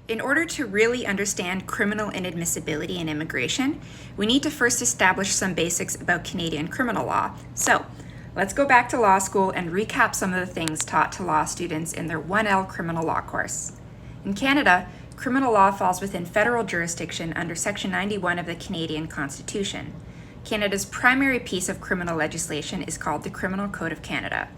In order to really understand criminal inadmissibility in immigration, we need to first establish some basics about Canadian criminal law. So, let's go back to law school and recap some of the things taught to law students in their 1L criminal law course. In Canada, criminal law falls within federal jurisdiction under Section 91 of the Canadian Constitution. Canada's primary piece of criminal legislation is called the Criminal Code of Canada.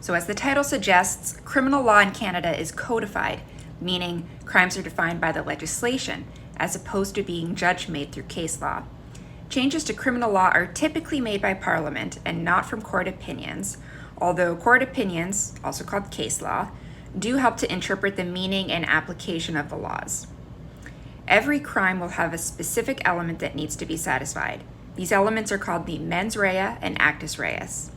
So, as the title suggests, criminal law in Canada is codified, meaning crimes are defined by the legislation, as opposed to being judge-made through case law. Changes to criminal law are typically made by Parliament and not from court opinions, although court opinions, also called case law, do help to interpret the meaning and application of the laws. Every crime will have a specific element that needs to be satisfied. These elements are called the mens rea and actus reus.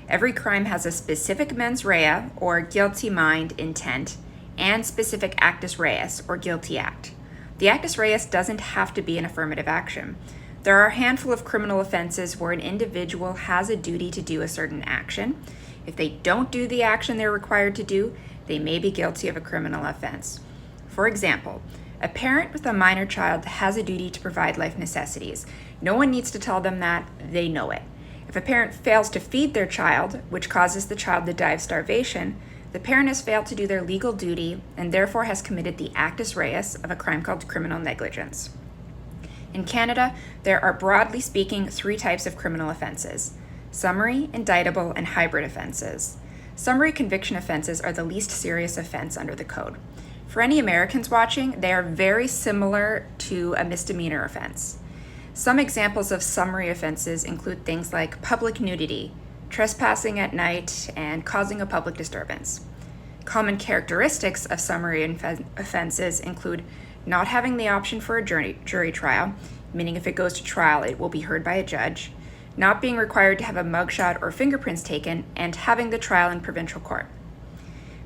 Every crime has a specific mens rea, or guilty mind, intent, and specific actus reus, or guilty act. The actus reus doesn't have to be an affirmative action. There are a handful of criminal offenses where an individual has a duty to do a certain action. If they don't do the action they're required to do, they may be guilty of a criminal offense. For example, a parent with a minor child has a duty to provide life necessities. No one needs to tell them that, they know it. If a parent fails to feed their child, which causes the child to die of starvation, the parent has failed to do their legal duty and therefore has committed the actus reus of a crime called criminal negligence. In Canada, there are broadly speaking 3 types of criminal offenses: summary, indictable, and hybrid offenses. Summary conviction offenses are the least serious offense under the code. For any Americans watching, they are very similar to a misdemeanor offense. Some examples of summary offenses include things like public nudity, trespassing at night, and causing a public disturbance. Common characteristics of summary offenses include not having the option for a jury trial, meaning if it goes to trial, it will be heard by a judge, not being required to have a mugshot or fingerprints taken, and having the trial in provincial court.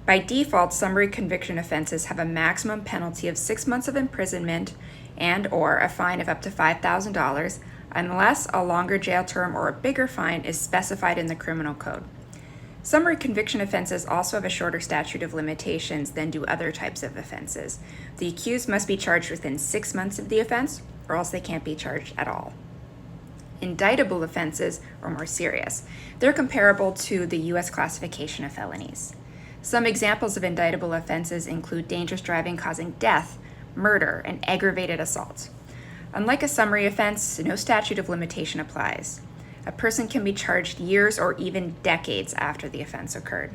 By default, summary conviction offenses have a maximum penalty of 6 months of imprisonment and/or a fine of up to $5,000, unless a longer jail term or a bigger fine is specified in the criminal code. Summary conviction offenses also have a shorter statute of limitations than do other types of offenses. The accused must be charged within 6 months of the offense, or else they can't be charged at all. Indictable offenses are more serious. They're comparable to the U.S. classification of felonies. Some examples of indictable offenses include dangerous driving causing death, murder, and aggravated assault. Unlike a summary offense, no statute of limitation applies. A person can be charged years or even decades after the offense occurred.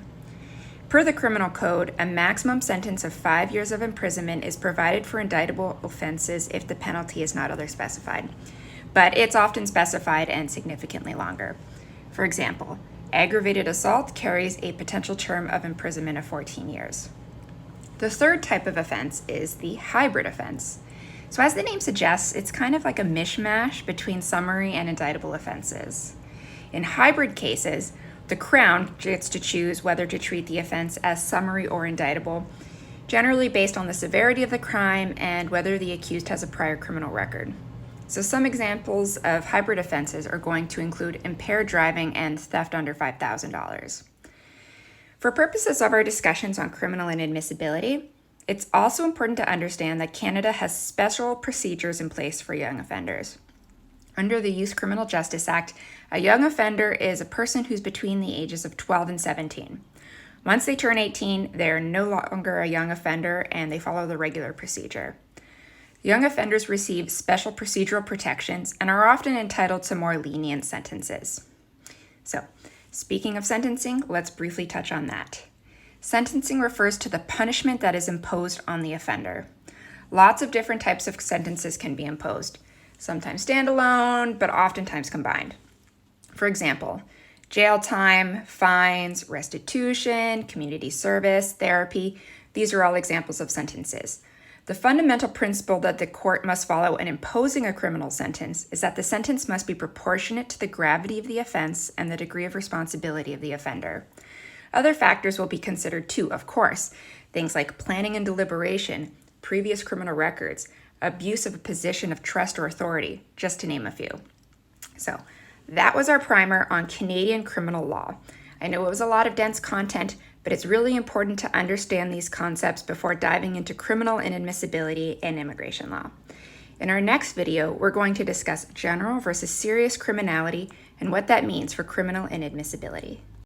Per the criminal code, a maximum sentence of 5 years of imprisonment is provided for indictable offenses if the penalty is not otherwise specified, but it's often specified and significantly longer. For example, aggravated assault carries a potential term of imprisonment of 14 years. The third type of offense is the hybrid offense. So as the name suggests, it's kind of like a mishmash between summary and indictable offenses. In hybrid cases, the Crown gets to choose whether to treat the offense as summary or indictable, generally based on the severity of the crime and whether the accused has a prior criminal record. So some examples of hybrid offenses are going to include impaired driving and theft under $5,000. For purposes of our discussions on criminal inadmissibility, it's also important to understand that Canada has special procedures in place for young offenders. Under the Youth Criminal Justice Act, a young offender is a person who's between the ages of 12 and 17. Once they turn 18, they're no longer a young offender and they follow the regular procedure. Young offenders receive special procedural protections and are often entitled to more lenient sentences. So, speaking of sentencing, let's briefly touch on that. Sentencing refers to the punishment that is imposed on the offender. Lots of different types of sentences can be imposed, sometimes standalone, but oftentimes combined. For example, jail time, fines, restitution, community service, therapy, these are all examples of sentences. The fundamental principle that the court must follow in imposing a criminal sentence is that the sentence must be proportionate to the gravity of the offense and the degree of responsibility of the offender. Other factors will be considered too, of course, things like planning and deliberation, previous criminal records, abuse of a position of trust or authority, just to name a few. So, that was our primer on Canadian criminal law. I know it was a lot of dense content, but it's really important to understand these concepts before diving into criminal inadmissibility and immigration law. In our next video, we're going to discuss general versus serious criminality and what that means for criminal inadmissibility.